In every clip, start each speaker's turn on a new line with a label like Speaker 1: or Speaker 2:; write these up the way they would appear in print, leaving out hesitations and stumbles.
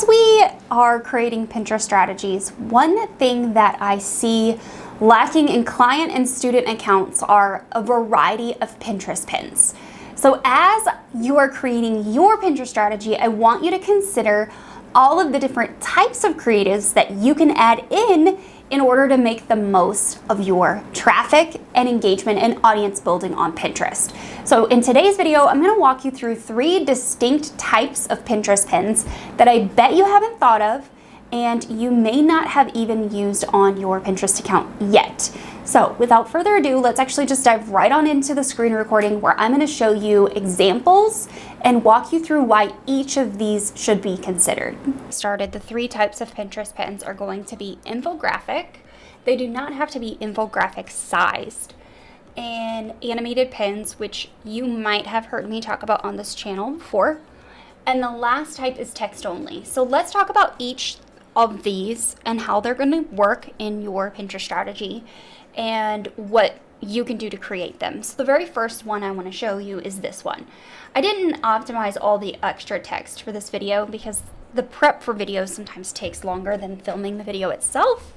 Speaker 1: As we are creating Pinterest strategies, one thing that I see lacking in client and student accounts are a variety of Pinterest pins. So as you are creating your Pinterest strategy, I want you to consider all of the different types of creatives that you can add in order to make the most of your traffic and engagement and audience building on Pinterest. So in today's video, I'm gonna walk you through 3 distinct types of Pinterest pins that I bet you haven't thought of and you may not have even used on your Pinterest account yet. So without further ado, let's actually just dive right on into the screen recording where I'm gonna show you examples and walk you through why each of these should be considered. The 3 types of Pinterest pins are going to be infographic. They do not have to be infographic sized. And animated pins, which you might have heard me talk about on this channel before. And the last type is text only. So let's talk about each of these and how they're going to work in your Pinterest strategy and what you can do to create them. So the very first one I want to show you is this one. I didn't optimize all the extra text for this video because the prep for videos sometimes takes longer than filming the video itself.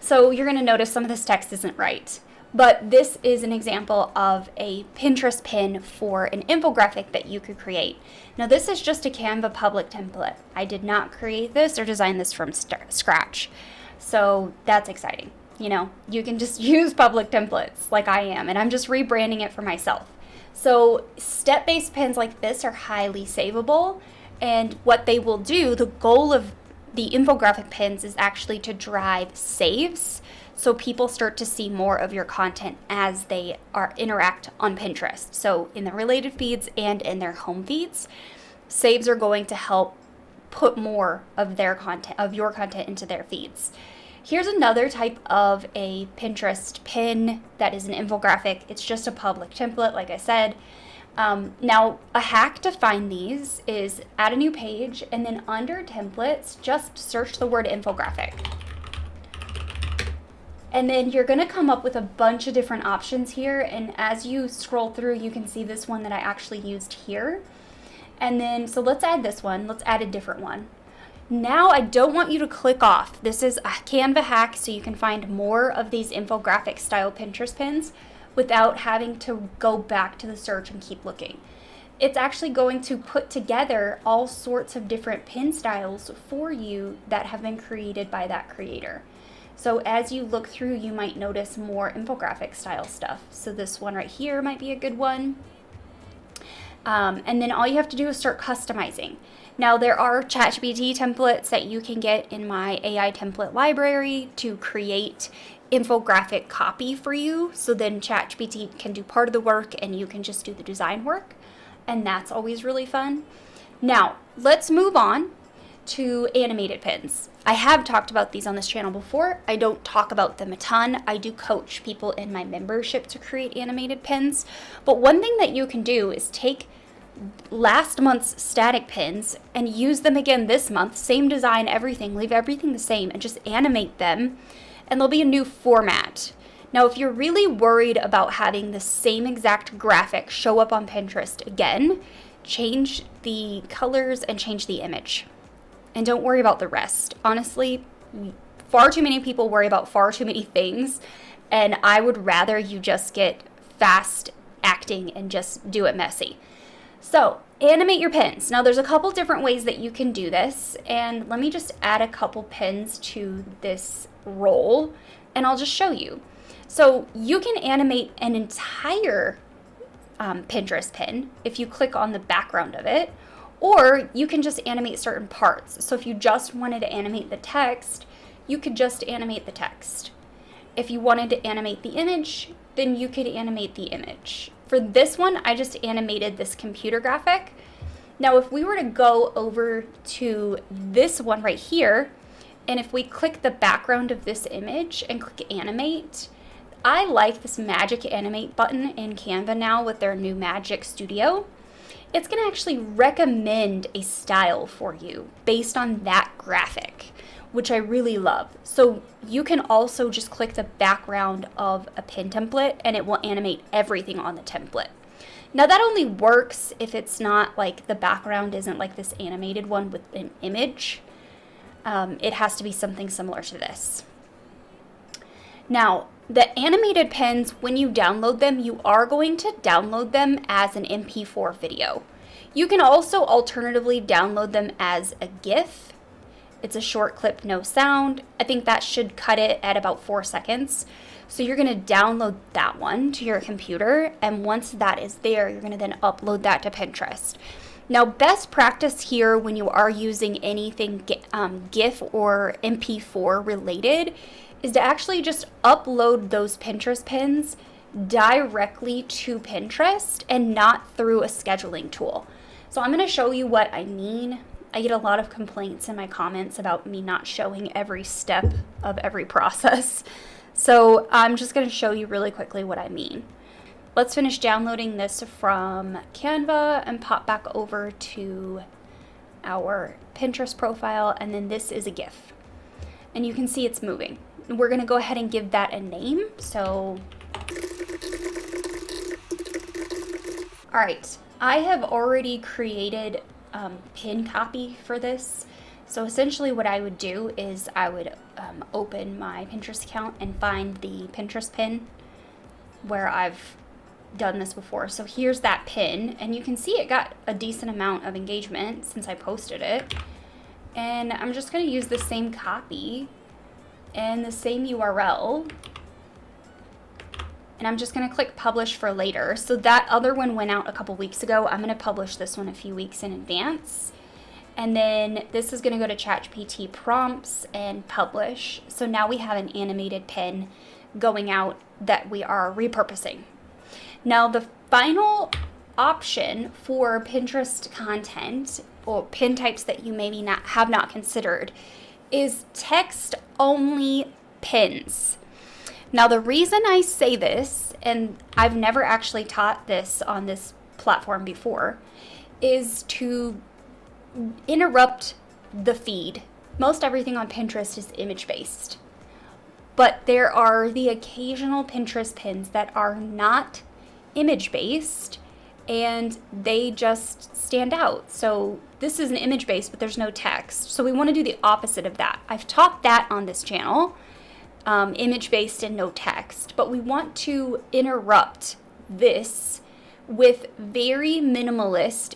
Speaker 1: So you're going to notice some of this text isn't right. But this is an example of a Pinterest pin for an infographic that you could create. Now this is just a Canva public template. I did not create this or design this from scratch. So that's exciting. You know, you can just use public templates like I am, and I'm just rebranding it for myself. So step-based pins like this are highly savable, and what they will do, the goal of the infographic pins is actually to drive saves, so people start to see more of your content as they interact on Pinterest. So in the related feeds and in their home feeds, saves are going to help put more of their content, of your content, into their feeds. Here's another type of a Pinterest pin that is an infographic. It's just a public template, like I said. Now, a hack to find these is add a new page, and then under templates, just search the word infographic. And then you're going to come up with a bunch of different options here. And as you scroll through, you can see this one that I actually used here. And then, so let's add this one. Let's add a different one. Now, I don't want you to click off. This is a Canva hack, so you can find more of these infographic style Pinterest pins without having to go back to the search and keep looking. It's actually going to put together all sorts of different pin styles for you that have been created by that creator. So as you look through, you might notice more infographic style stuff. So this one right here might be a good one. And then all you have to do is start customizing. Now there are ChatGPT templates that you can get in my AI template library to create infographic copy for you. So then ChatGPT can do part of the work and you can just do the design work. And that's always really fun. Now let's move on to animated pins. I have talked about these on this channel before. I don't talk about them a ton. I do coach people in my membership to create animated pins. But one thing that you can do is take last month's static pins and use them again this month. Same design, everything, leave everything the same and just animate them, and there'll be a new format. Now, if you're really worried about having the same exact graphic show up on Pinterest again, change the colors and change the image. And don't worry about the rest. Honestly, far too many people worry about far too many things, and I would rather you just get fast acting and just do it messy. So, animate your pins. Now, there's a couple different ways that you can do this, and let me just add a couple pins to this roll, and I'll just show you. So, you can animate an entire Pinterest pin if you click on the background of it, or you can just animate certain parts. So if you just wanted to animate the text, you could just animate the text. If you wanted to animate the image, then you could animate the image. For this one, I just animated this computer graphic. Now, if we were to go over to this one right here, and if we click the background of this image and click animate, I like this magic animate button in Canva now with their new Magic Studio. It's going to actually recommend a style for you based on that graphic, which I really love. So you can also just click the background of a pin template and it will animate everything on the template. Now that only works if it's not like the background isn't like this animated one with an image. it has to be something similar to this. Now, the animated pins, when you download them, you are going to download them as an MP4 video. You can also alternatively download them as a GIF. It's a short clip, no sound. I think that should cut it at about 4 seconds. So you're going to download that one to your computer, and once that is there, you're going to then upload that to Pinterest. Now, best practice here when you are using anything GIF or MP4 related is to actually just upload those Pinterest pins directly to Pinterest and not through a scheduling tool. So I'm going to show you what I mean. I get a lot of complaints in my comments about me not showing every step of every process. So I'm just going to show you really quickly what I mean. Let's finish downloading this from Canva and pop back over to our Pinterest profile, and then this is a GIF. And you can see it's moving. We're going to go ahead and give that a name. So, all right, I have already created pin copy for this. So essentially what I would do is I would open my Pinterest account and find the Pinterest pin where I've done this before. So here's that pin, and you can see it got a decent amount of engagement since I posted it. And I'm just going to use the same copy and the same URL, and I'm just going to click publish for later. So that other one went out a couple weeks ago. I'm going to publish this one a few weeks in advance. And then this is going to go to ChatGPT prompts and publish. So now we have an animated pin going out that we are repurposing. Now the final option for Pinterest content or pin types that you maybe have not considered is text only pins. Now the reason I say this, and I've never actually taught this on this platform before, is to interrupt the feed. Most everything on Pinterest is image based, but there are the occasional Pinterest pins that are not image based and they just stand out. So this is an image based, but there's no text. So we want to do the opposite of that. I've taught that on this channel, image based and no text, but we want to interrupt this with very minimalist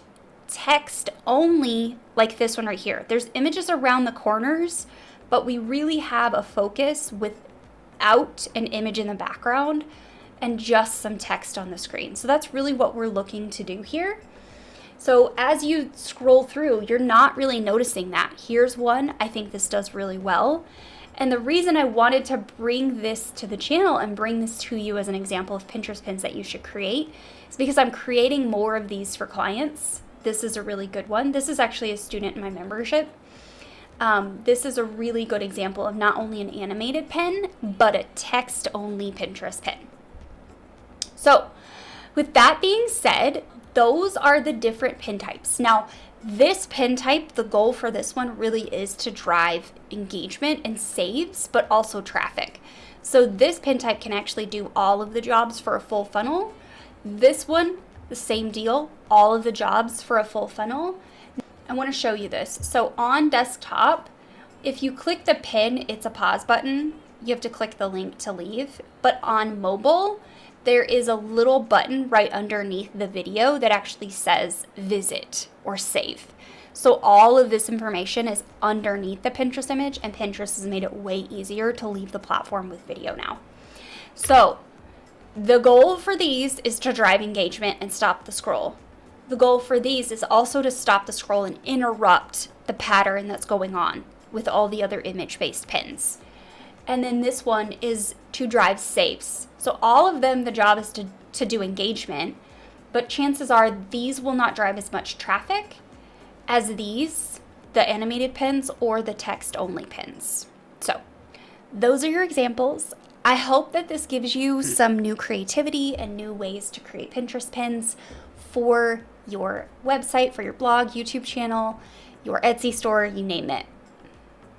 Speaker 1: text only, like this one right here. There's images around the corners, but we really have a focus without an image in the background and just some text on the screen. So that's really what we're looking to do here. So as you scroll through, you're not really noticing that. Here's one. I think this does really well. And the reason I wanted to bring this to the channel and bring this to you as an example of Pinterest pins that you should create is because I'm creating more of these for clients. This is a really good one. This is actually a student in my membership. This is a really good example of not only an animated pin, but a text-only Pinterest pin. So with that being said, those are the different pin types. Now, this pin type, the goal for this one really is to drive engagement and saves, but also traffic. So this pin type can actually do all of the jobs for a full funnel. This one, the same deal, all of the jobs for a full funnel. I want to show you this. So on desktop, if you click the pin, it's a pause button. You have to click the link to leave. But on mobile, there is a little button right underneath the video that actually says visit or save. So all of this information is underneath the Pinterest image, and Pinterest has made it way easier to leave the platform with video now. So the goal for these is to drive engagement and stop the scroll. The goal for these is also to stop the scroll and interrupt the pattern that's going on with all the other image-based pins. And then this one is to drive saves. So all of them, the job is to do engagement, but chances are these will not drive as much traffic as these, the animated pins or the text-only pins. So those are your examples. I hope that this gives you some new creativity and new ways to create Pinterest pins for your website, for your blog, YouTube channel, your Etsy store, you name it.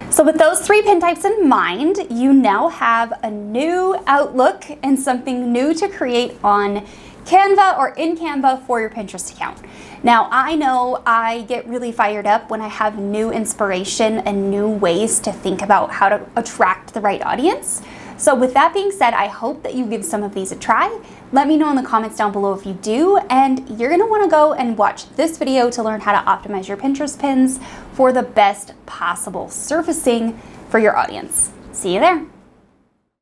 Speaker 1: So with those 3 pin types in mind, you now have a new outlook and something new to create on Canva or in Canva for your Pinterest account. Now, I know I get really fired up when I have new inspiration and new ways to think about how to attract the right audience. So with that being said, I hope that you give some of these a try. Let me know in the comments down below if you do, and you're gonna wanna go and watch this video to learn how to optimize your Pinterest pins for the best possible surfacing for your audience. See you there.